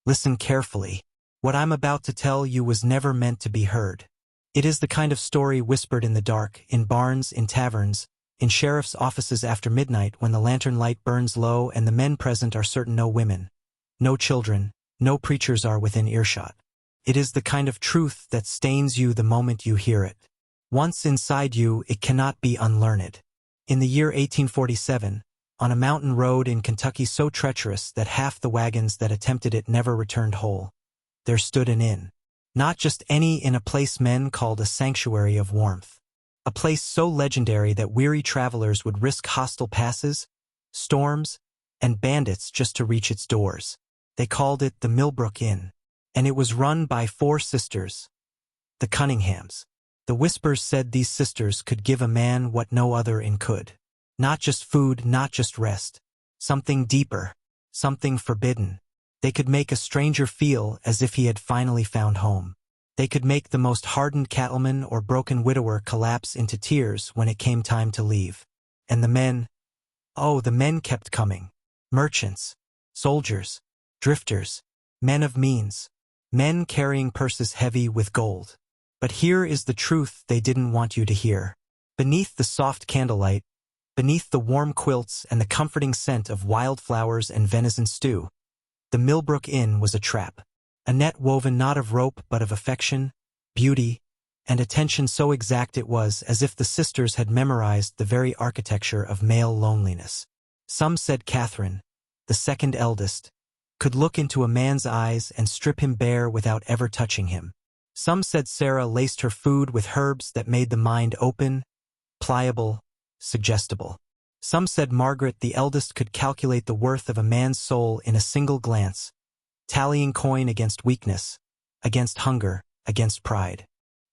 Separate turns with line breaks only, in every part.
Listen carefully. What I'm about to tell you was never meant to be heard. It is the kind of story whispered in the dark, in barns, in taverns, in sheriff's offices after midnight when the lantern light burns low and the men present are certain no women, no children, no preachers are within earshot. It is the kind of truth that stains you the moment you hear it. Once inside you, it cannot be unlearned. In the year 1847, on a mountain road in Kentucky so treacherous that half the wagons that attempted it never returned whole, there stood an inn. Not just any inn, a place men called a sanctuary of warmth. A place so legendary that weary travelers would risk hostile passes, storms, and bandits just to reach its doors. They called it the Millbrook Inn, and it was run by 4 sisters, the Cunninghams. The whispers said these sisters could give a man what no other inn could. Not just food, not just rest. Something deeper, something forbidden. They could make a stranger feel as if he had finally found home. They could make the most hardened cattleman or broken widower collapse into tears when it came time to leave. And the men, oh, the men kept coming. Merchants, soldiers, drifters, men of means, men carrying purses heavy with gold. But here is the truth they didn't want you to hear. Beneath the soft candlelight, beneath the warm quilts and the comforting scent of wildflowers and venison stew, the Millbrook Inn was a trap. A net woven not of rope but of affection, beauty, and attention so exact it was as if the sisters had memorized the very architecture of male loneliness. Some said Catherine, the second eldest, could look into a man's eyes and strip him bare without ever touching him. Some said Sarah laced her food with herbs that made the mind open, pliable, suggestible. Some said Margaret, the eldest, could calculate the worth of a man's soul in a single glance, tallying coin against weakness, against hunger, against pride.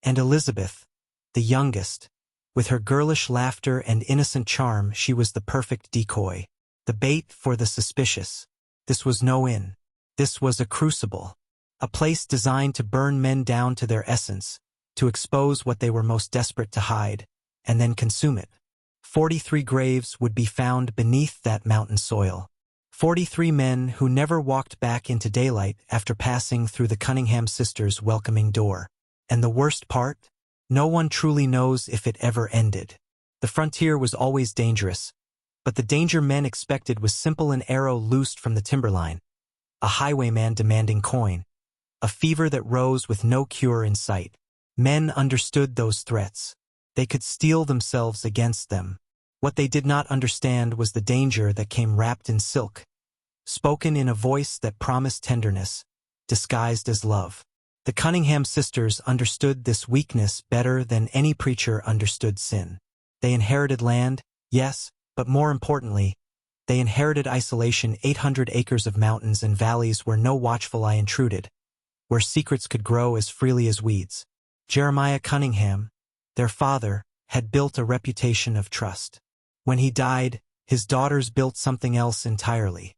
And Elizabeth, the youngest, with her girlish laughter and innocent charm, she was the perfect decoy, the bait for the suspicious. This was no inn. This was a crucible, a place designed to burn men down to their essence, to expose what they were most desperate to hide, and then consume it. 43 graves would be found beneath that mountain soil. 43 men who never walked back into daylight after passing through the Cunningham sisters' welcoming door. And the worst part? No one truly knows if it ever ended. The frontier was always dangerous, but the danger men expected was simple: an arrow loosed from the timberline, a highwayman demanding coin, a fever that rose with no cure in sight. Men understood those threats. They could steel themselves against them. What they did not understand was the danger that came wrapped in silk, spoken in a voice that promised tenderness, disguised as love. The Cunningham sisters understood this weakness better than any preacher understood sin. They inherited land, yes, but more importantly, they inherited isolation: 800 acres of mountains and valleys where no watchful eye intruded, where secrets could grow as freely as weeds. Jeremiah Cunningham, their father, had built a reputation of trust. When he died, his daughters built something else entirely.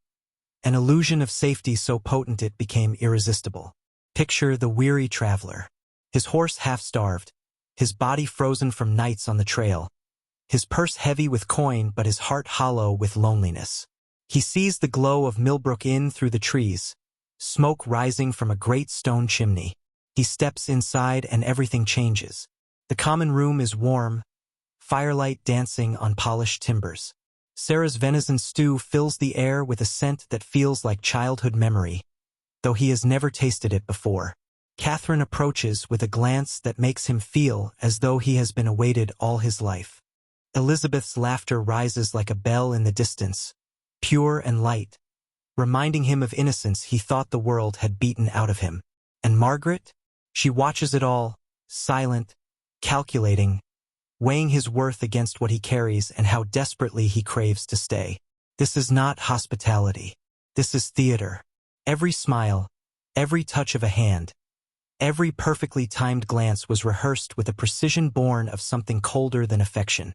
An illusion of safety so potent it became irresistible. Picture the weary traveler. His horse half-starved, his body frozen from nights on the trail, his purse heavy with coin but his heart hollow with loneliness. He sees the glow of Millbrook Inn through the trees, smoke rising from a great stone chimney. He steps inside and everything changes. The common room is warm, firelight dancing on polished timbers. Sarah's venison stew fills the air with a scent that feels like childhood memory, though he has never tasted it before. Catherine approaches with a glance that makes him feel as though he has been awaited all his life. Elizabeth's laughter rises like a bell in the distance, pure and light, reminding him of innocence he thought the world had beaten out of him. And Margaret? She watches it all, silent, calculating, weighing his worth against what he carries and how desperately he craves to stay. This is not hospitality. This is theater. Every smile, every touch of a hand, every perfectly timed glance was rehearsed with a precision born of something colder than affection.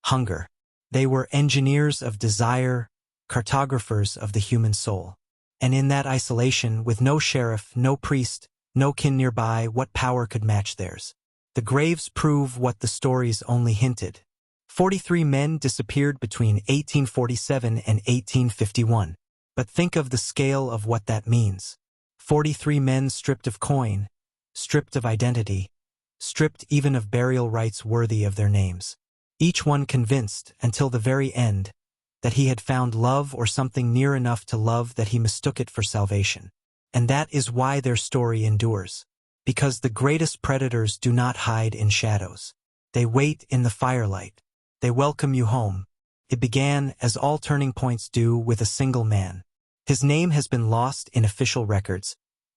Hunger. They were engineers of desire, cartographers of the human soul. And in that isolation, with no sheriff, no priest, no kin nearby, what power could match theirs? The graves prove what the stories only hinted. 43 men disappeared between 1847 and 1851. But think of the scale of what that means. 43 men stripped of coin, stripped of identity, stripped even of burial rites worthy of their names. Each one convinced, until the very end, that he had found love or something near enough to love that he mistook it for salvation. And that is why their story endures. Because the greatest predators do not hide in shadows. They wait in the firelight. They welcome you home. It began, as all turning points do, with a single man. His name has been lost in official records,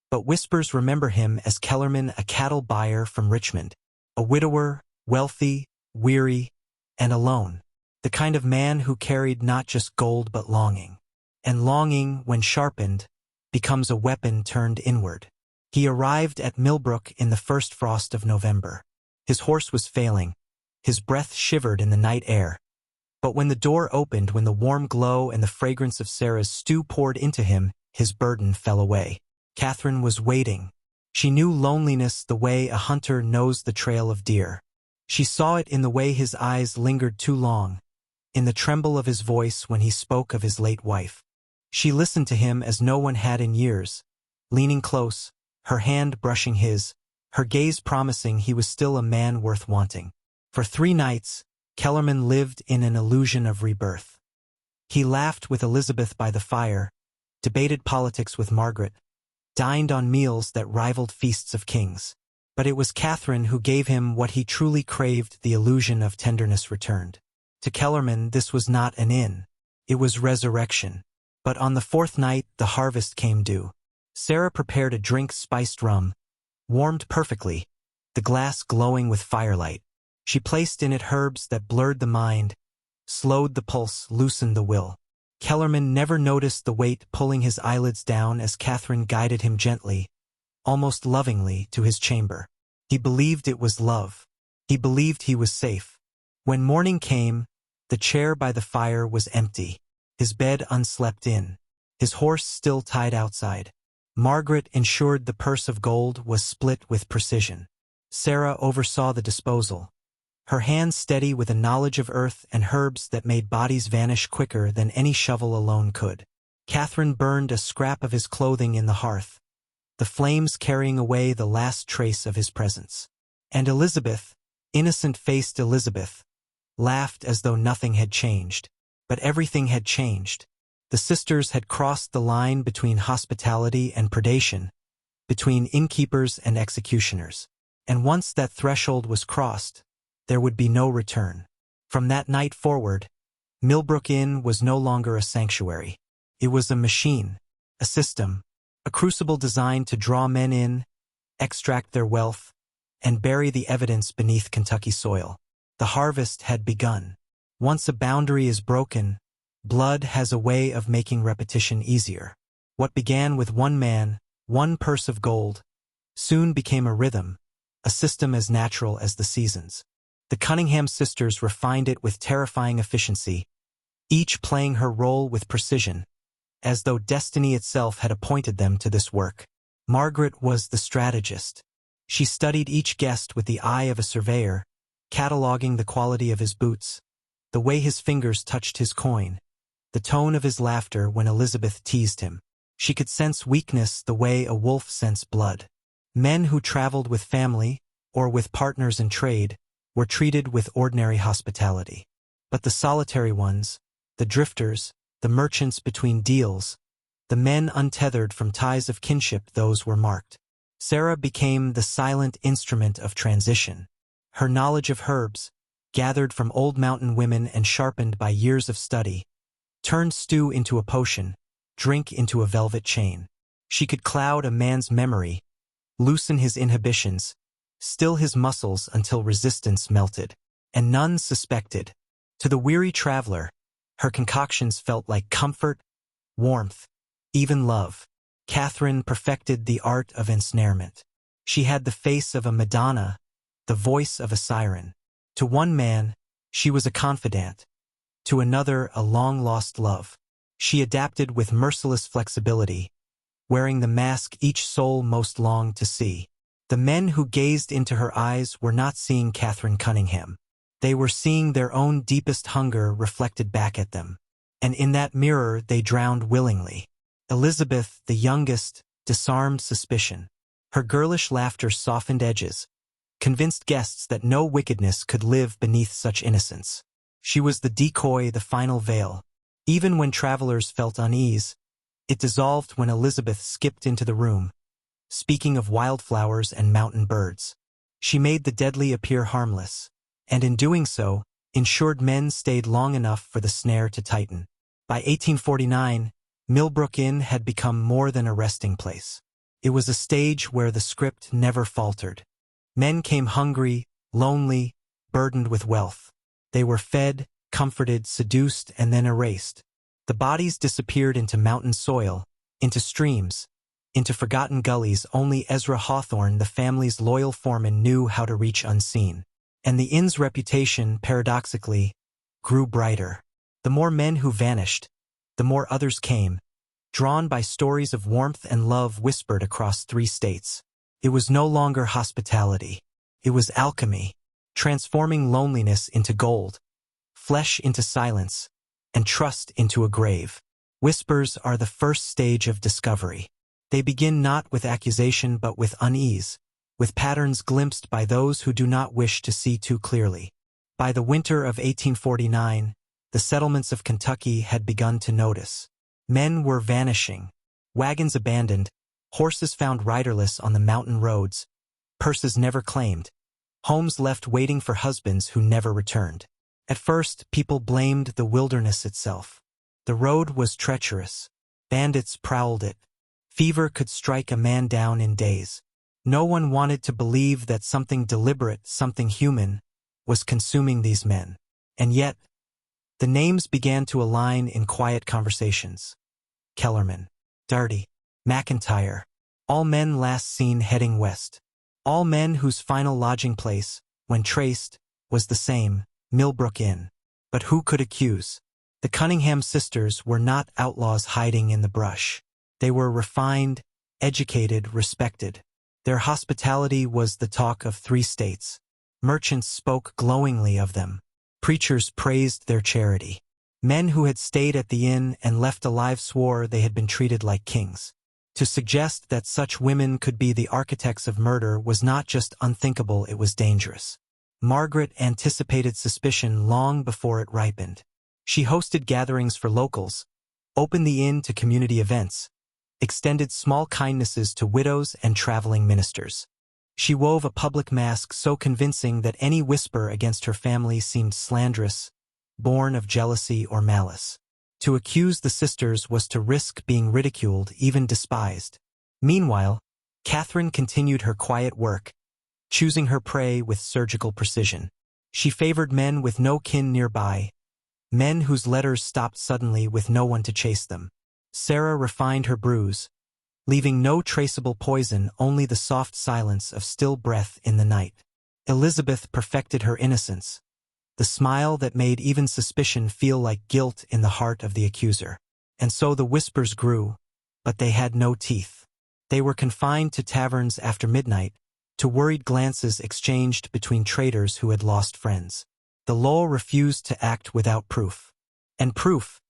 but whispers remember him as Kellerman, a cattle buyer from Richmond, a widower, wealthy, weary, and alone. The kind of man who carried not just gold but longing. And longing, when sharpened, becomes a weapon turned inward. He arrived at Millbrook in the first frost of November. His horse was failing. His breath shivered in the night air. But when the door opened, when the warm glow and the fragrance of Sarah's stew poured into him, his burden fell away. Catherine was waiting. She knew loneliness the way a hunter knows the trail of deer. She saw it in the way his eyes lingered too long, in the tremble of his voice when he spoke of his late wife. She listened to him as no one had in years, leaning close, her hand brushing his, her gaze promising he was still a man worth wanting. For 3 nights, Kellerman lived in an illusion of rebirth. He laughed with Elizabeth by the fire, debated politics with Margaret, dined on meals that rivaled feasts of kings. But it was Catherine who gave him what he truly craved. The illusion of tenderness returned. To Kellerman, this was not an inn. It was resurrection. But on the 4th night, the harvest came due. Sarah prepared a drink, spiced rum, warmed perfectly, the glass glowing with firelight. She placed in it herbs that blurred the mind, slowed the pulse, loosened the will. Kellerman never noticed the weight pulling his eyelids down as Catherine guided him gently, almost lovingly, to his chamber. He believed it was love. He believed he was safe. When morning came, the chair by the fire was empty, his bed unslept in, his horse still tied outside. Margaret ensured the purse of gold was split with precision. Sarah oversaw the disposal, her hands steady with a knowledge of earth and herbs that made bodies vanish quicker than any shovel alone could. Catherine burned a scrap of his clothing in the hearth, the flames carrying away the last trace of his presence. And Elizabeth, innocent-faced Elizabeth, laughed as though nothing had changed. But everything had changed. The sisters had crossed the line between hospitality and predation, between innkeepers and executioners. And once that threshold was crossed, there would be no return. From that night forward, Millbrook Inn was no longer a sanctuary. It was a machine, a system, a crucible designed to draw men in, extract their wealth, and bury the evidence beneath Kentucky soil. The harvest had begun. Once a boundary is broken, blood has a way of making repetition easier. What began with one man, one purse of gold, soon became a rhythm, a system as natural as the seasons. The Cunningham sisters refined it with terrifying efficiency, each playing her role with precision, as though destiny itself had appointed them to this work. Margaret was the strategist. She studied each guest with the eye of a surveyor, cataloging the quality of his boots, the way his fingers touched his coin, the tone of his laughter when Elizabeth teased him. She could sense weakness the way a wolf scents blood. Men who traveled with family, or with partners in trade, were treated with ordinary hospitality. But the solitary ones, the drifters, the merchants between deals, the men untethered from ties of kinship, those were marked. Sarah became the silent instrument of transition. Her knowledge of herbs, gathered from old mountain women and sharpened by years of study, turned stew into a potion, drink into a velvet chain. She could cloud a man's memory, loosen his inhibitions, still his muscles until resistance melted. And none suspected. To the weary traveler, her concoctions felt like comfort, warmth, even love. Catherine perfected the art of ensnarement. She had the face of a Madonna, the voice of a siren. To one man, she was a confidant. To another, a long-lost love. She adapted with merciless flexibility, wearing the mask each soul most longed to see. The men who gazed into her eyes were not seeing Catherine Cunningham. They were seeing their own deepest hunger reflected back at them. And in that mirror they drowned willingly. Elizabeth, the youngest, disarmed suspicion. Her girlish laughter softened edges, convinced guests that no wickedness could live beneath such innocence. She was the decoy, the final veil. Even when travelers felt unease, it dissolved when Elizabeth skipped into the room, speaking of wildflowers and mountain birds. She made the deadly appear harmless, and in doing so, ensured men stayed long enough for the snare to tighten. By 1849, Millbrook Inn had become more than a resting place. It was a stage where the script never faltered. Men came hungry, lonely, burdened with wealth. They were fed, comforted, seduced, and then erased. The bodies disappeared into mountain soil, into streams, into forgotten gullies. Only Ezra Hawthorne, the family's loyal foreman, knew how to reach unseen. And the inn's reputation, paradoxically, grew brighter. The more men who vanished, the more others came, drawn by stories of warmth and love whispered across 3 states. It was no longer hospitality. It was alchemy, transforming loneliness into gold, flesh into silence, and trust into a grave. Whispers are the first stage of discovery. They begin not with accusation but with unease, with patterns glimpsed by those who do not wish to see too clearly. By the winter of 1849, the settlements of Kentucky had begun to notice. Men were vanishing, wagons abandoned, horses found riderless on the mountain roads, purses never claimed, homes left waiting for husbands who never returned. At first, people blamed the wilderness itself. The road was treacherous. Bandits prowled it. Fever could strike a man down in days. No one wanted to believe that something deliberate, something human, was consuming these men. And yet, the names began to align in quiet conversations. Kellerman, Darty, McIntyre, all men last seen heading west. All men whose final lodging place, when traced, was the same, Millbrook Inn. But who could accuse? The Cunningham sisters were not outlaws hiding in the brush. They were refined, educated, respected. Their hospitality was the talk of 3 states. Merchants spoke glowingly of them. Preachers praised their charity. Men who had stayed at the inn and left alive swore they had been treated like kings. To suggest that such women could be the architects of murder was not just unthinkable, it was dangerous. Margaret anticipated suspicion long before it ripened. She hosted gatherings for locals, opened the inn to community events, extended small kindnesses to widows and traveling ministers. She wove a public mask so convincing that any whisper against her family seemed slanderous, born of jealousy or malice. To accuse the sisters was to risk being ridiculed, even despised. Meanwhile, Catherine continued her quiet work, choosing her prey with surgical precision. She favored men with no kin nearby, men whose letters stopped suddenly with no one to chase them. Sarah refined her brews, leaving no traceable poison, only the soft silence of still breath in the night. Elizabeth perfected her innocence, the smile that made even suspicion feel like guilt in the heart of the accuser. And so the whispers grew, but they had no teeth. They were confined to taverns after midnight, to worried glances exchanged between traders who had lost friends. The law refused to act without proof. And proof,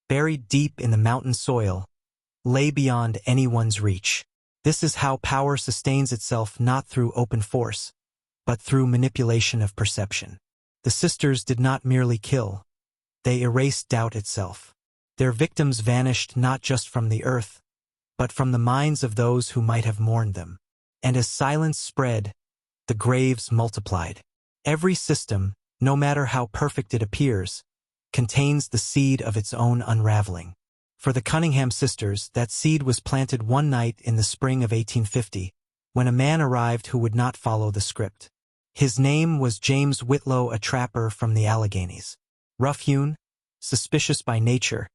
buried deep in the mountain soil, lay beyond anyone's reach. This is how power sustains itself, not through open force, but through manipulation of perception. The sisters did not merely kill. They erased doubt itself. Their victims vanished not just from the earth, but from the minds of those who might have mourned them. And as silence spread, the graves multiplied. Every system, no matter how perfect it appears, contains the seed of its own unraveling. For the Cunningham sisters, that seed was planted one night in the spring of 1850, when a man arrived who would not follow the script. His name was James Whitlow, a trapper from the Alleghenies. Rough-hewn, suspicious by nature,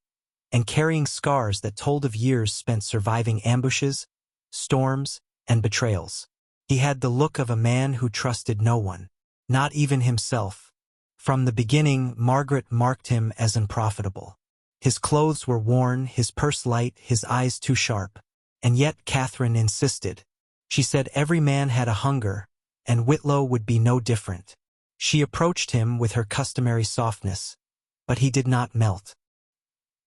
and carrying scars that told of years spent surviving ambushes, storms, and betrayals. He had the look of a man who trusted no one, not even himself. From the beginning, Margaret marked him as unprofitable. His clothes were worn, his purse light, his eyes too sharp. And yet Catherine insisted. She said every man had a hunger, and Whitlow would be no different. She approached him with her customary softness, but he did not melt.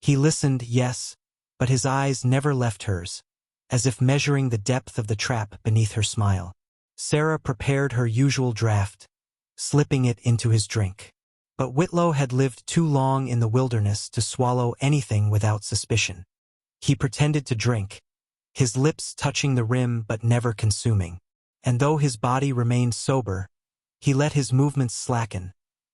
He listened, yes, but his eyes never left hers. as if measuring the depth of the trap beneath her smile. Sarah prepared her usual draft, slipping it into his drink. But Whitlow had lived too long in the wilderness to swallow anything without suspicion. He pretended to drink, his lips touching the rim but never consuming. And though his body remained sober, he let his movements slacken,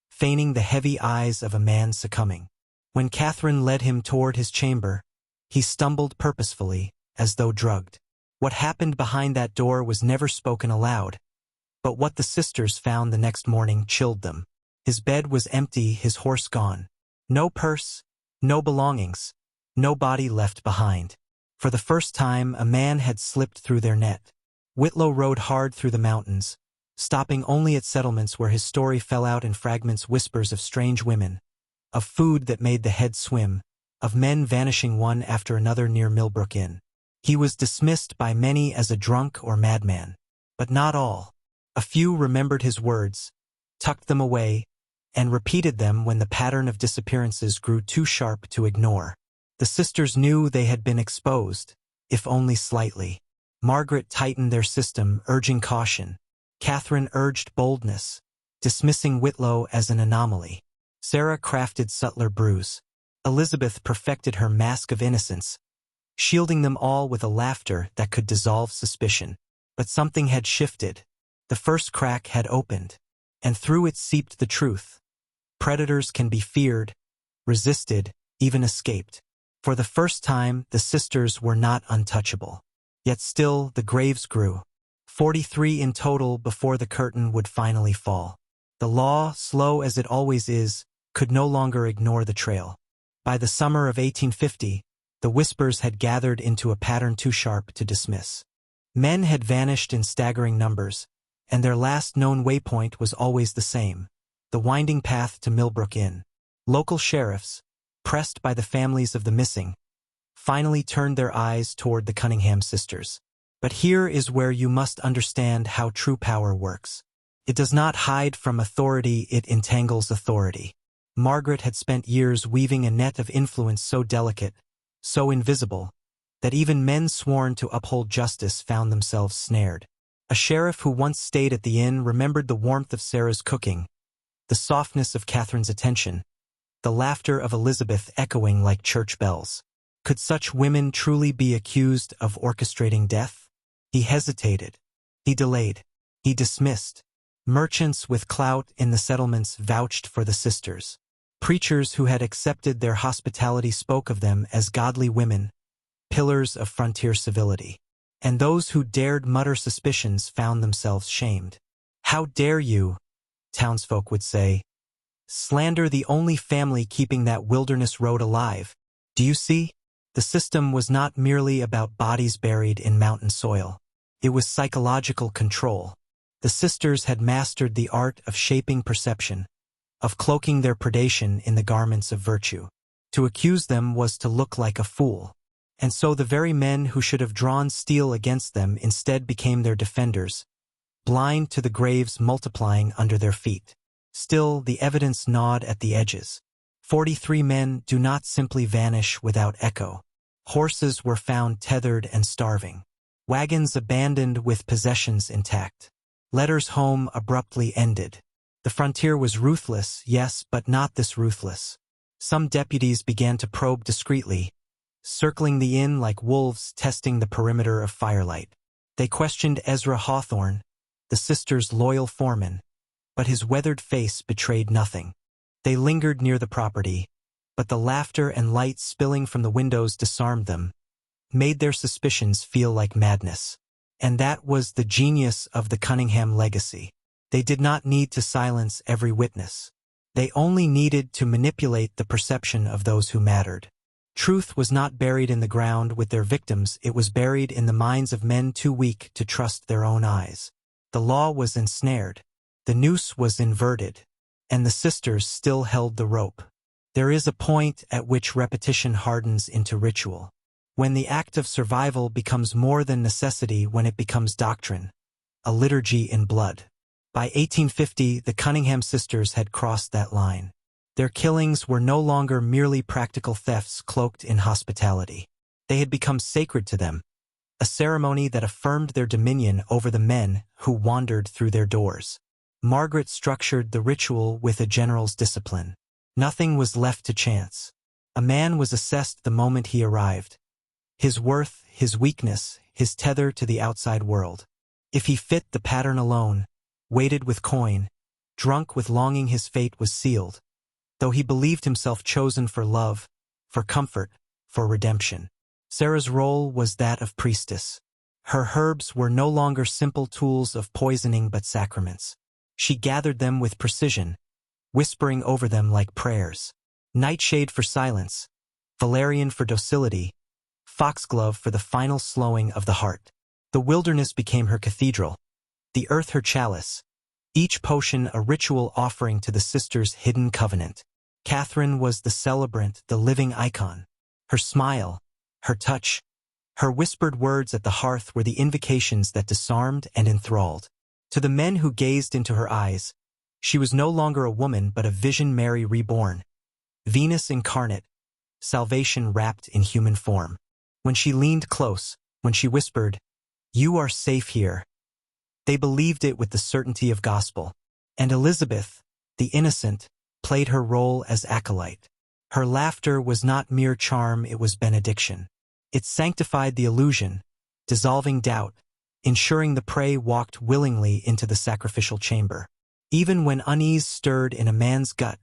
feigning the heavy eyes of a man succumbing. When Catherine led him toward his chamber, he stumbled purposefully, as though drugged. What happened behind that door was never spoken aloud, but what the sisters found the next morning chilled them. His bed was empty, his horse gone. No purse, no belongings, no body left behind. For the first time, a man had slipped through their net. Whitlow rode hard through the mountains, stopping only at settlements where his story fell out in fragments, whispers of strange women, of food that made the head swim, of men vanishing one after another near Millbrook Inn. He was dismissed by many as a drunk or madman, but not all. A few remembered his words, tucked them away, and repeated them when the pattern of disappearances grew too sharp to ignore. The sisters knew they had been exposed, if only slightly. Margaret tightened their system, urging caution. Catherine urged boldness, dismissing Whitlow as an anomaly. Sarah crafted subtler brews. Elizabeth perfected her mask of innocence, shielding them all with a laughter that could dissolve suspicion. But something had shifted. The first crack had opened, and through it seeped the truth. Predators can be feared, resisted, even escaped. For the first time, the sisters were not untouchable. Yet still, the graves grew. 43 in total before the curtain would finally fall. The law, slow as it always is, could no longer ignore the trail. By the summer of 1850, the whispers had gathered into a pattern too sharp to dismiss. Men had vanished in staggering numbers, and their last known waypoint was always the same, the winding path to Millbrook Inn. Local sheriffs, pressed by the families of the missing, finally turned their eyes toward the Cunningham sisters. But here is where you must understand how true power works. It does not hide from authority, it entangles authority. Margaret had spent years weaving a net of influence so delicate, so invisible, that even men sworn to uphold justice found themselves snared. A sheriff who once stayed at the inn remembered the warmth of Sarah's cooking, the softness of Catherine's attention, the laughter of Elizabeth echoing like church bells. Could such women truly be accused of orchestrating death? He hesitated. He delayed. He dismissed. Merchants with clout in the settlements vouched for the sisters. Preachers who had accepted their hospitality spoke of them as godly women, pillars of frontier civility. And those who dared mutter suspicions found themselves shamed. "How dare you," townsfolk would say, "slander the only family keeping that wilderness road alive? Do you see?" The system was not merely about bodies buried in mountain soil. It was psychological control. The sisters had mastered the art of shaping perception, of cloaking their predation in the garments of virtue. To accuse them was to look like a fool. And so the very men who should have drawn steel against them instead became their defenders, blind to the graves multiplying under their feet. Still, the evidence gnawed at the edges. 43 men do not simply vanish without echo. Horses were found tethered and starving. Wagons abandoned with possessions intact. Letters home abruptly ended. The frontier was ruthless, yes, but not this ruthless. Some deputies began to probe discreetly, circling the inn like wolves testing the perimeter of firelight. They questioned Ezra Hawthorne, the sisters' loyal foreman, but his weathered face betrayed nothing. They lingered near the property, but the laughter and light spilling from the windows disarmed them, made their suspicions feel like madness. And that was the genius of the Cunningham legacy. They did not need to silence every witness. They only needed to manipulate the perception of those who mattered. Truth was not buried in the ground with their victims, it was buried in the minds of men too weak to trust their own eyes. The law was ensnared. The noose was inverted. And the sisters still held the rope. There is a point at which repetition hardens into ritual. When the act of survival becomes more than necessity, when it becomes doctrine, a liturgy in blood. By 1850, the Cunningham sisters had crossed that line. Their killings were no longer merely practical thefts cloaked in hospitality. They had become sacred to them, a ceremony that affirmed their dominion over the men who wandered through their doors. Margaret structured the ritual with a general's discipline. Nothing was left to chance. A man was assessed the moment he arrived. His worth, his weakness, his tether to the outside world. If he fit the pattern alone, weighted with coin, drunk with longing, his fate was sealed, though he believed himself chosen for love, for comfort, for redemption. Sarah's role was that of priestess. Her herbs were no longer simple tools of poisoning but sacraments. She gathered them with precision, whispering over them like prayers. Nightshade for silence, valerian for docility, foxglove for the final slowing of the heart. The wilderness became her cathedral, the earth her chalice, each potion a ritual offering to the sisters' hidden covenant. Catherine was the celebrant, the living icon. Her smile, her touch, her whispered words at the hearth were the invocations that disarmed and enthralled. To the men who gazed into her eyes, she was no longer a woman but a vision Mary reborn, Venus incarnate, salvation wrapped in human form. When she leaned close, when she whispered, "You are safe here," they believed it with the certainty of gospel. And Elizabeth, the innocent, played her role as acolyte. Her laughter was not mere charm, it was benediction. It sanctified the illusion, dissolving doubt, ensuring the prey walked willingly into the sacrificial chamber. Even when unease stirred in a man's gut,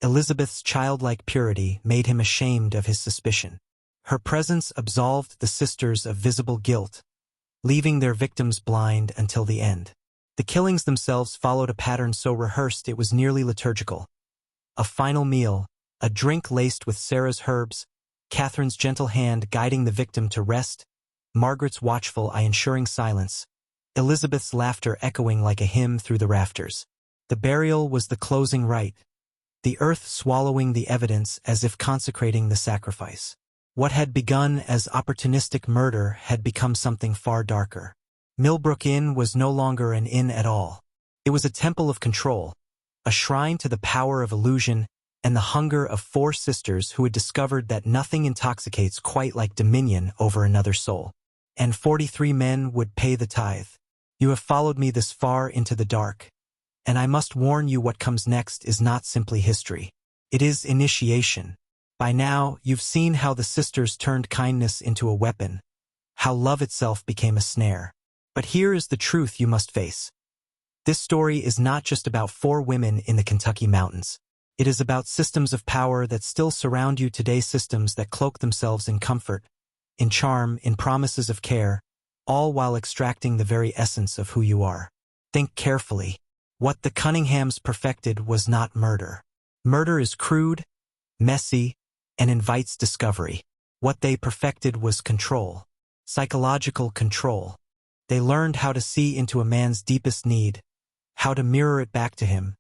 Elizabeth's childlike purity made him ashamed of his suspicion. Her presence absolved the sisters of visible guilt, leaving their victims blind until the end. The killings themselves followed a pattern so rehearsed it was nearly liturgical. A final meal, a drink laced with Sarah's herbs, Catherine's gentle hand guiding the victim to rest, Margaret's watchful eye ensuring silence, Elizabeth's laughter echoing like a hymn through the rafters. The burial was the closing rite, the earth swallowing the evidence as if consecrating the sacrifice. What had begun as opportunistic murder had become something far darker. Millbrook Inn was no longer an inn at all. It was a temple of control, a shrine to the power of illusion and the hunger of four sisters who had discovered that nothing intoxicates quite like dominion over another soul. And 43 men would pay the tithe. You have followed me this far into the dark, and I must warn you what comes next is not simply history. It is initiation. By now, you've seen how the sisters turned kindness into a weapon, how love itself became a snare. But here is the truth you must face. This story is not just about 4 women in the Kentucky mountains. It is about systems of power that still surround you today, systems that cloak themselves in comfort, in charm, in promises of care, all while extracting the very essence of who you are. Think carefully. What the Cunninghams perfected was not murder. Murder is crude, messy, and invites discovery. What they perfected was control. Psychological control. They learned how to see into a man's deepest need, how to mirror it back to him,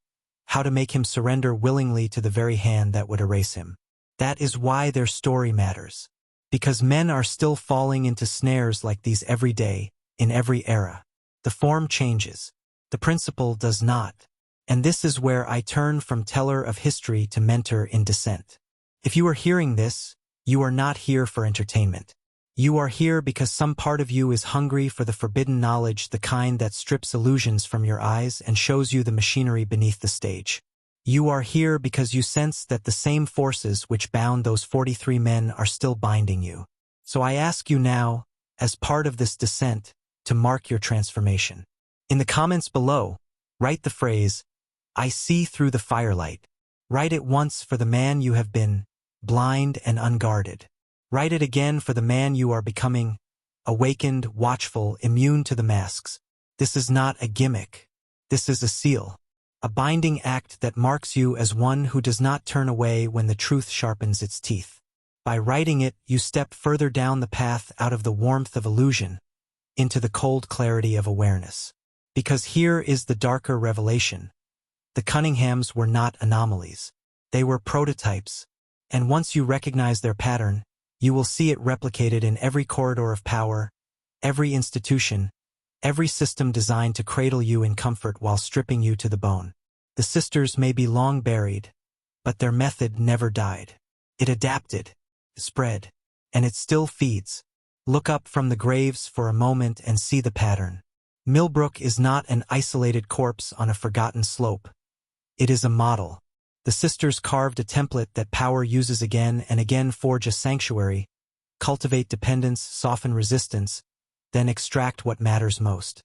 how to make him surrender willingly to the very hand that would erase him. That is why their story matters. Because men are still falling into snares like these every day, in every era. The form changes. The principle does not. And this is where I turn from teller of history to mentor in descent. If you are hearing this, you are not here for entertainment. You are here because some part of you is hungry for the forbidden knowledge, the kind that strips illusions from your eyes and shows you the machinery beneath the stage. You are here because you sense that the same forces which bound those 43 men are still binding you. So I ask you now, as part of this descent, to mark your transformation. In the comments below, write the phrase, "I see through the firelight." Write it once for the man you have been, blind and unguarded. Write it again for the man you are becoming, awakened, watchful, immune to the masks. This is not a gimmick. This is a seal. A binding act that marks you as one who does not turn away when the truth sharpens its teeth. By writing it, you step further down the path out of the warmth of illusion, into the cold clarity of awareness. Because here is the darker revelation. The Cunninghams were not anomalies. They were prototypes. And once you recognize their pattern, you will see it replicated in every corridor of power, every institution, every system designed to cradle you in comfort while stripping you to the bone. The sisters may be long buried, but their method never died. It adapted, spread, and it still feeds. Look up from the graves for a moment and see the pattern. Millbrook is not an isolated corpse on a forgotten slope. It is a model. The sisters carved a template that power uses again and again: forge a sanctuary, cultivate dependence, soften resistance, then extract what matters most.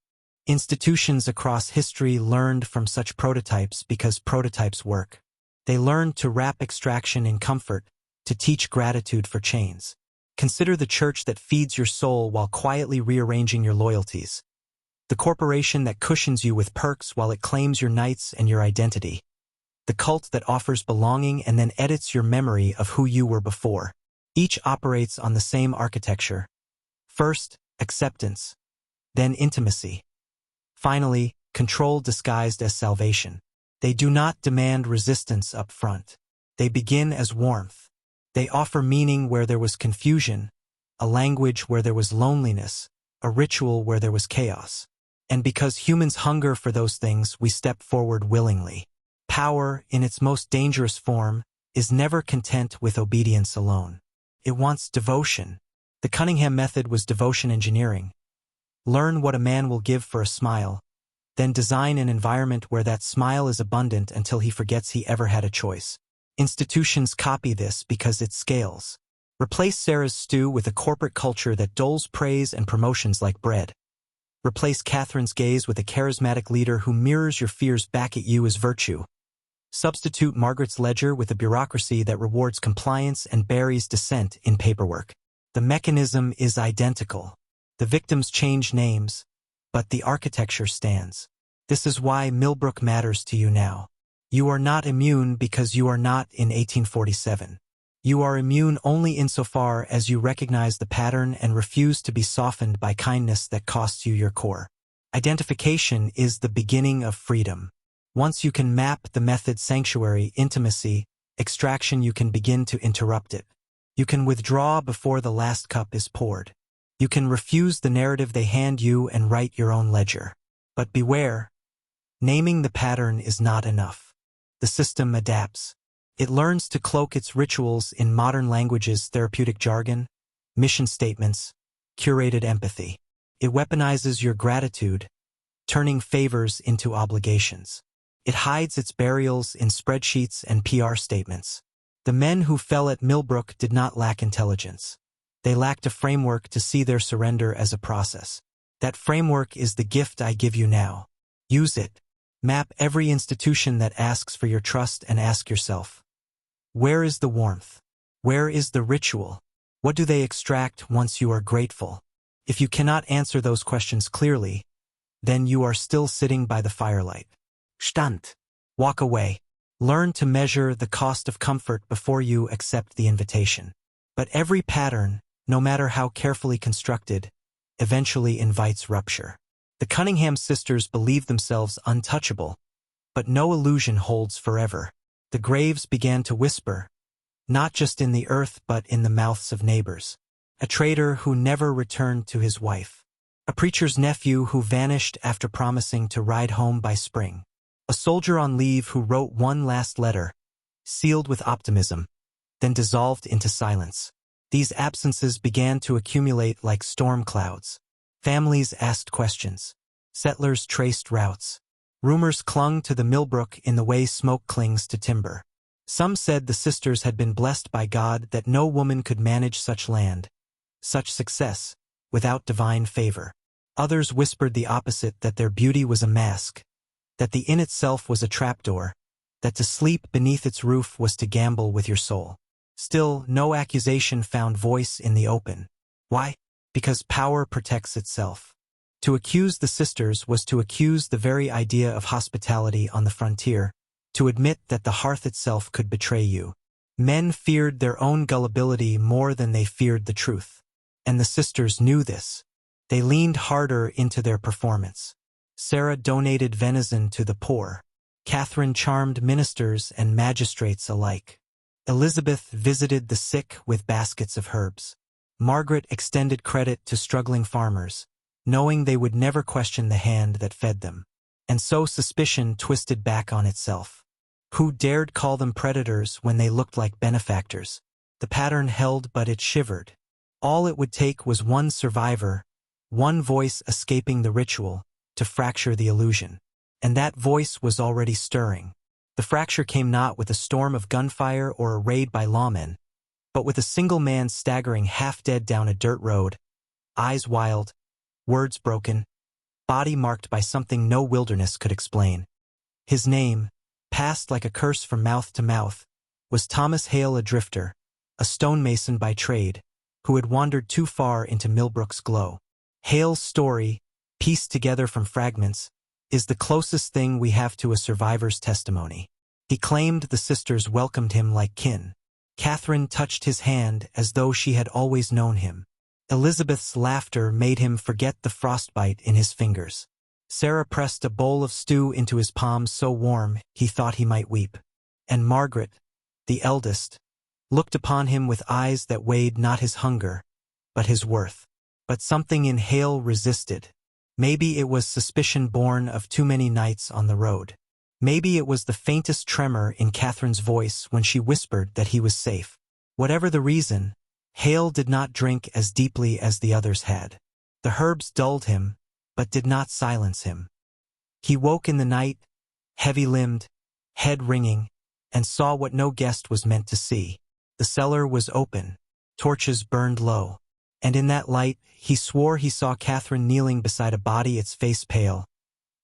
Institutions across history learned from such prototypes because prototypes work. They learned to wrap extraction in comfort, to teach gratitude for chains. Consider the church that feeds your soul while quietly rearranging your loyalties. The corporation that cushions you with perks while it claims your nights and your identity. The cult that offers belonging and then edits your memory of who you were before. Each operates on the same architecture. First, acceptance. Then intimacy. Finally, control disguised as salvation. They do not demand resistance up front. They begin as warmth. They offer meaning where there was confusion, a language where there was loneliness, a ritual where there was chaos. And because humans hunger for those things, we step forward willingly. Power, in its most dangerous form, is never content with obedience alone. It wants devotion. The Cunningham method was devotion engineering. Learn what a man will give for a smile, then design an environment where that smile is abundant until he forgets he ever had a choice. Institutions copy this because it scales. Replace Sarah's stew with a corporate culture that doles praise and promotions like bread. Replace Catherine's gaze with a charismatic leader who mirrors your fears back at you as virtue. Substitute Margaret's ledger with a bureaucracy that rewards compliance and buries dissent in paperwork. The mechanism is identical. The victims change names, but the architecture stands. This is why Millbrook matters to you now. You are not immune because you are not in 1847. You are immune only insofar as you recognize the pattern and refuse to be softened by kindness that costs you your core. Identification is the beginning of freedom. Once you can map the method sanctuary, intimacy, extraction, you can begin to interrupt it. You can withdraw before the last cup is poured. You can refuse the narrative they hand you and write your own ledger. But beware, naming the pattern is not enough. The system adapts. It learns to cloak its rituals in modern languages, therapeutic jargon, mission statements, curated empathy. It weaponizes your gratitude, turning favors into obligations. It hides its burials in spreadsheets and PR statements. The men who fell at Millbrook did not lack intelligence. They lacked a framework to see their surrender as a process. That framework is the gift I give you now. Use it. Map every institution that asks for your trust and ask yourself, where is the warmth? Where is the ritual? What do they extract once you are grateful? If you cannot answer those questions clearly, then you are still sitting by the firelight. Stand. Walk away. Learn to measure the cost of comfort before you accept the invitation. But every pattern, no matter how carefully constructed, eventually invites rupture. The Cunningham sisters believed themselves untouchable, but no illusion holds forever. The graves began to whisper, not just in the earth but in the mouths of neighbors. A trader who never returned to his wife. A preacher's nephew who vanished after promising to ride home by spring. A soldier on leave who wrote one last letter, sealed with optimism, then dissolved into silence. These absences began to accumulate like storm clouds. Families asked questions. Settlers traced routes. Rumors clung to the Millbrook in the way smoke clings to timber. Some said the sisters had been blessed by God, that no woman could manage such land, such success, without divine favor. Others whispered the opposite, that their beauty was a mask, that the inn itself was a trapdoor, that to sleep beneath its roof was to gamble with your soul. Still, no accusation found voice in the open. Why? Because power protects itself. To accuse the sisters was to accuse the very idea of hospitality on the frontier, to admit that the hearth itself could betray you. Men feared their own gullibility more than they feared the truth. And the sisters knew this. They leaned harder into their performance. Sarah donated venison to the poor. Catherine charmed ministers and magistrates alike. Elizabeth visited the sick with baskets of herbs. Margaret extended credit to struggling farmers, knowing they would never question the hand that fed them. And so suspicion twisted back on itself. Who dared call them predators when they looked like benefactors? The pattern held, but it shivered. All it would take was one survivor, one voice escaping the ritual, to fracture the illusion. And that voice was already stirring. The fracture came not with a storm of gunfire or a raid by lawmen, but with a single man staggering half-dead down a dirt road, eyes wild, words broken, body marked by something no wilderness could explain. His name, passed like a curse from mouth to mouth, was Thomas Hale, a drifter, a stonemason by trade, who had wandered too far into Millbrook's glow. Hale's story, pieced together from fragments, is the closest thing we have to a survivor's testimony. He claimed the sisters welcomed him like kin. Catherine touched his hand as though she had always known him. Elizabeth's laughter made him forget the frostbite in his fingers. Sarah pressed a bowl of stew into his palms so warm he thought he might weep. And Margaret, the eldest, looked upon him with eyes that weighed not his hunger, but his worth. But something in Hale resisted. Maybe it was suspicion born of too many nights on the road. Maybe it was the faintest tremor in Catherine's voice when she whispered that he was safe. Whatever the reason, Hale did not drink as deeply as the others had. The herbs dulled him, but did not silence him. He woke in the night, heavy-limbed, head ringing, and saw what no guest was meant to see. The cellar was open, torches burned low, and in that light he swore he saw Catherine kneeling beside a body, its face pale,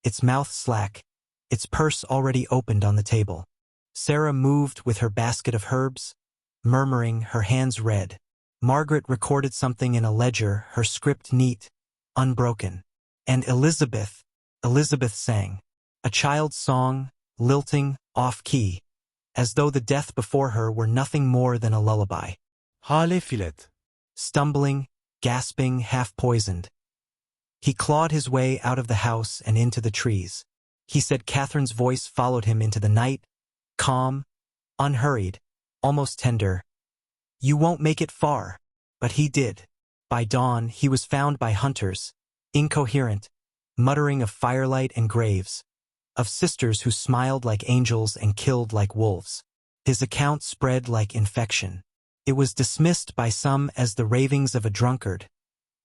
its mouth slack, its purse already opened on the table. Sarah moved with her basket of herbs, murmuring, her hands red. Margaret recorded something in a ledger, her script neat, unbroken. And Elizabeth sang, a child's song, lilting, off-key, as though the death before her were nothing more than a lullaby.
Hale filet.
Stumbling, gasping, half-poisoned, he clawed his way out of the house and into the trees. He said Catherine's voice followed him into the night, calm, unhurried, almost tender. "You won't make it far." But he did. By dawn he was found by hunters, incoherent, muttering of firelight and graves, of sisters who smiled like angels and killed like wolves. His account spread like infection. It was dismissed by some as the ravings of a drunkard,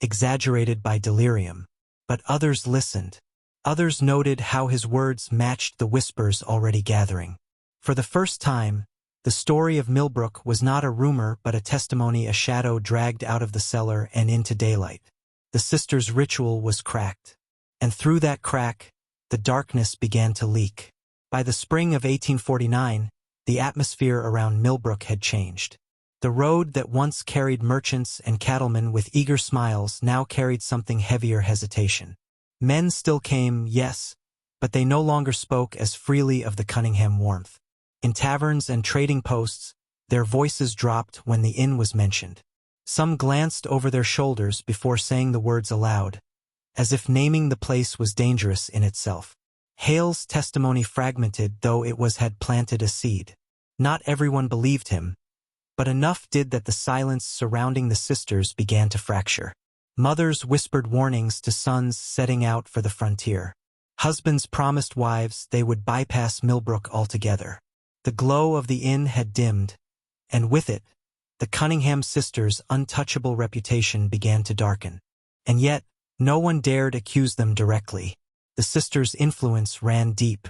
exaggerated by delirium. But others listened. Others noted how his words matched the whispers already gathering. For the first time, the story of Millbrook was not a rumor but a testimony, a shadow dragged out of the cellar and into daylight. The sisters' ritual was cracked. And through that crack, the darkness began to leak. By the spring of 1849, the atmosphere around Millbrook had changed. The road that once carried merchants and cattlemen with eager smiles now carried something heavier, hesitation. Men still came, yes, but they no longer spoke as freely of the Cunningham warmth. In taverns and trading posts, their voices dropped when the inn was mentioned. Some glanced over their shoulders before saying the words aloud, as if naming the place was dangerous in itself. Hale's testimony, fragmented though it was, had planted a seed. Not everyone believed him, but enough did that the silence surrounding the sisters began to fracture. Mothers whispered warnings to sons setting out for the frontier. Husbands promised wives they would bypass Millbrook altogether. The glow of the inn had dimmed, and with it, the Cunningham sisters' untouchable reputation began to darken. And yet, no one dared accuse them directly. The sisters' influence ran deep.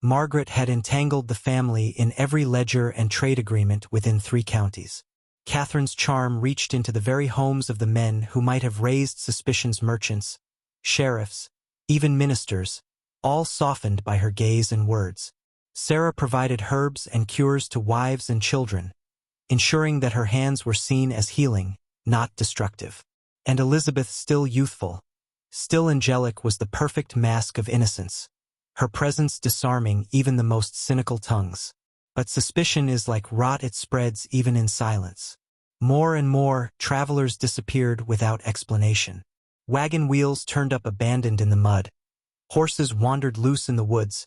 Margaret had entangled the family in every ledger and trade agreement within 3 counties. Catherine's charm reached into the very homes of the men who might have raised suspicions, merchants, sheriffs, even ministers, all softened by her gaze and words. Sarah provided herbs and cures to wives and children, ensuring that her hands were seen as healing, not destructive. And Elizabeth, still youthful, still angelic, was the perfect mask of innocence, her presence disarming even the most cynical tongues. But suspicion is like rot, it spreads even in silence. More and more, travelers disappeared without explanation. Wagon wheels turned up abandoned in the mud. Horses wandered loose in the woods,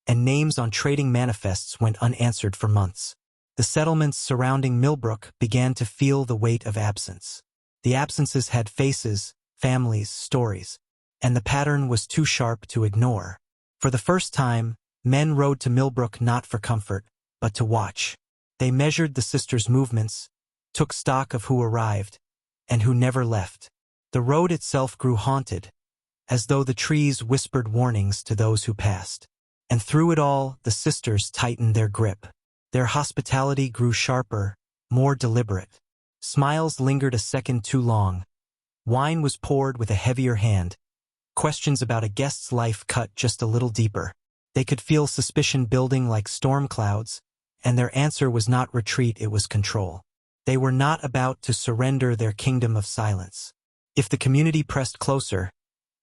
and names on trading manifests went unanswered for months. The settlements surrounding Millbrook began to feel the weight of absence. The absences had faces, families, stories, and the pattern was too sharp to ignore. For the first time, men rode to Millbrook not for comfort, but to watch. They measured the sisters' movements, took stock of who arrived, and who never left. The road itself grew haunted, as though the trees whispered warnings to those who passed. And through it all, the sisters tightened their grip. Their hospitality grew sharper, more deliberate. Smiles lingered a second too long. Wine was poured with a heavier hand. Questions about a guest's life cut just a little deeper. They could feel suspicion building like storm clouds, and their answer was not retreat, it was control. They were not about to surrender their kingdom of silence. If the community pressed closer,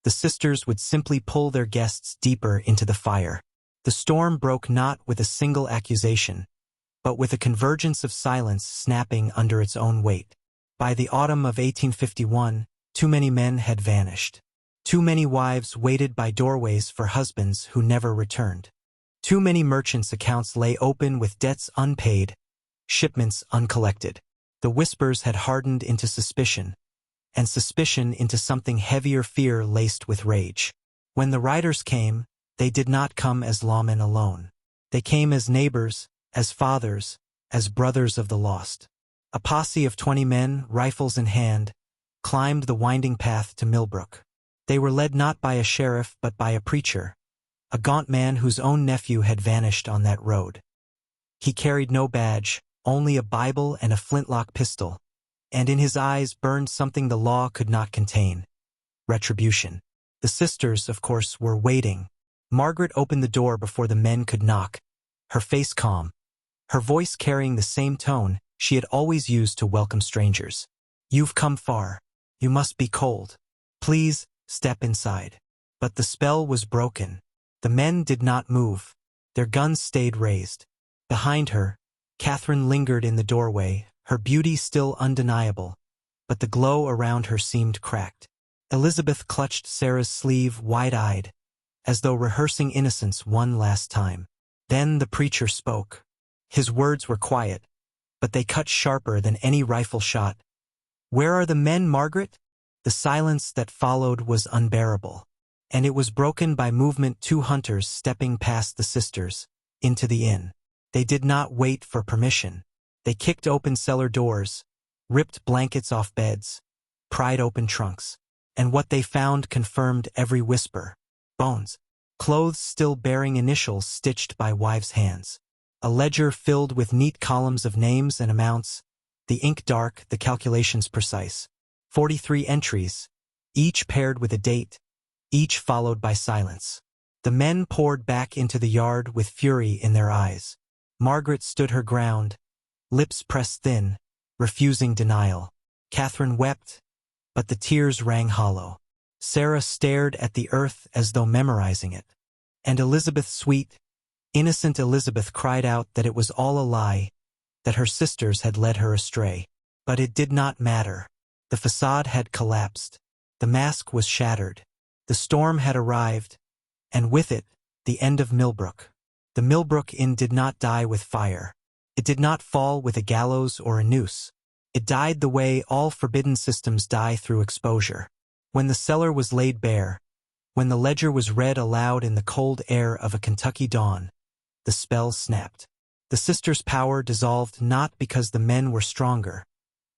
the sisters would simply pull their guests deeper into the fire. The storm broke not with a single accusation, but with a convergence of silence snapping under its own weight. By the autumn of 1851, too many men had vanished. Too many wives waited by doorways for husbands who never returned. Too many merchants' accounts lay open with debts unpaid, shipments uncollected. The whispers had hardened into suspicion, and suspicion into something heavier, fear laced with rage. When the riders came, they did not come as lawmen alone. They came as neighbors, as fathers, as brothers of the lost. A posse of 20 men, rifles in hand, climbed the winding path to Millbrook. They were led not by a sheriff but by a preacher, a gaunt man whose own nephew had vanished on that road. He carried no badge, only a Bible and a flintlock pistol, and in his eyes burned something the law could not contain: retribution. The sisters, of course, were waiting. Margaret opened the door before the men could knock, her face calm, her voice carrying the same tone she had always used to welcome strangers. "You've come far. You must be cold. Please, step inside." But the spell was broken. The men did not move. Their guns stayed raised. Behind her, Catherine lingered in the doorway, her beauty still undeniable, but the glow around her seemed cracked. Elizabeth clutched Sarah's sleeve wide-eyed, as though rehearsing innocence one last time. Then the preacher spoke. His words were quiet, but they cut sharper than any rifle shot. "Where are the men, Margaret?" The silence that followed was unbearable, and it was broken by movement. 2 hunters stepping past the sisters, into the inn. They did not wait for permission. They kicked open cellar doors, ripped blankets off beds, pried open trunks, and what they found confirmed every whisper. Bones. Clothes still bearing initials stitched by wives' hands. A ledger filled with neat columns of names and amounts, the ink dark, the calculations precise. 43 entries, each paired with a date, each followed by silence. The men poured back into the yard with fury in their eyes. Margaret stood her ground, lips pressed thin, refusing denial. Catherine wept, but the tears rang hollow. Sarah stared at the earth as though memorizing it. And Elizabeth, sweet, innocent Elizabeth, cried out that it was all a lie, that her sisters had led her astray. But it did not matter. The facade had collapsed. The mask was shattered. The storm had arrived, and with it, the end of Millbrook. The Millbrook Inn did not die with fire. It did not fall with a gallows or a noose. It died the way all forbidden systems die, through exposure. When the cellar was laid bare, when the ledger was read aloud in the cold air of a Kentucky dawn, the spell snapped. The sisters' power dissolved not because the men were stronger,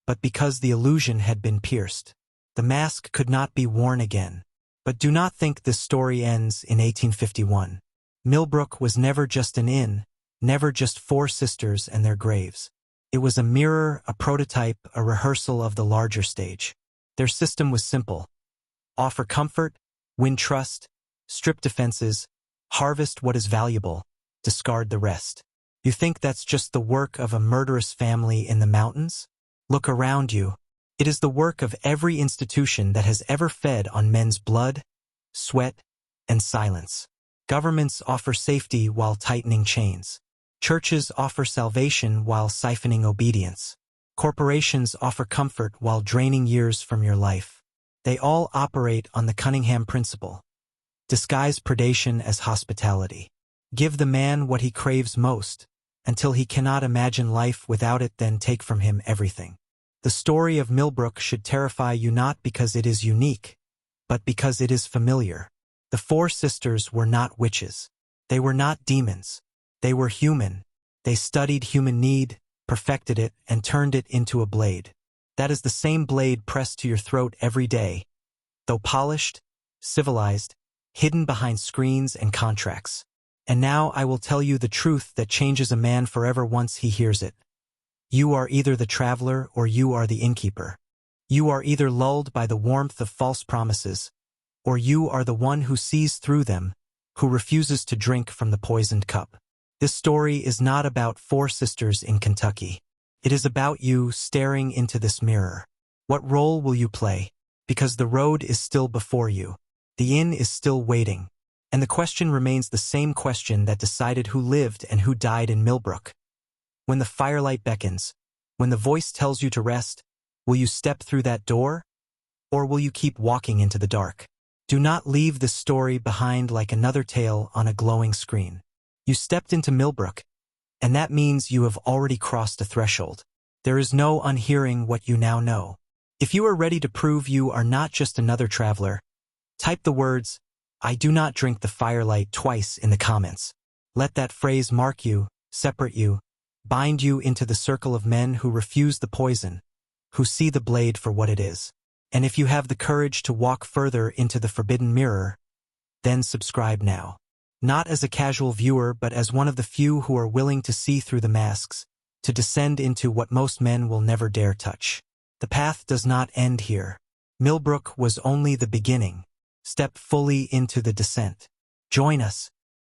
but because the illusion had been pierced. The mask could not be worn again. But do not think this story ends in 1851. Millbrook was never just an inn, never just 4 sisters and their graves. It was a mirror, a prototype, a rehearsal of the larger stage. Their system was simple: offer comfort, win trust, strip defenses, harvest what is valuable, discard the rest. You think that's just the work of a murderous family in the mountains? Look around you. It is the work of every institution that has ever fed on men's blood, sweat, and silence. Governments offer safety while tightening chains. Churches offer salvation while siphoning obedience. Corporations offer comfort while draining years from your life. They all operate on the Cunningham principle. Disguise predation as hospitality. Give the man what he craves most, until he cannot imagine life without it, then take from him everything. The story of Millbrook should terrify you not because it is unique, but because it is familiar. The 4 sisters were not witches. They were not demons. They were human. They studied human need, perfected it, and turned it into a blade. That is the same blade pressed to your throat every day, though polished, civilized, hidden behind screens and contracts. And now I will tell you the truth that changes a man forever once he hears it. You are either the traveler or you are the innkeeper. You are either lulled by the warmth of false promises, or you are the one who sees through them, who refuses to drink from the poisoned cup. This story is not about four sisters in Kentucky. It is about you staring into this mirror. What role will you play? Because the road is still before you. The inn is still waiting. And the question remains the same question that decided who lived and who died in Millbrook. When the firelight beckons, when the voice tells you to rest, will you step through that door? Or will you keep walking into the dark? Do not leave this story behind like another tale on a glowing screen. You stepped into Millbrook, and that means you have already crossed a threshold. There is no unhearing what you now know. If you are ready to prove you are not just another traveler, type the words, "I do not drink the firelight" twice in the comments. Let that phrase mark you, separate you, bind you into the circle of men who refuse the poison, who see the blade for what it is. And if you have the courage to walk further into the forbidden mirror, then subscribe now. Not as a casual viewer, but as one of the few who are willing to see through the masks, to descend into what most men will never dare touch. The path does not end here. Millbrook was only the beginning. Step fully into the descent. Join us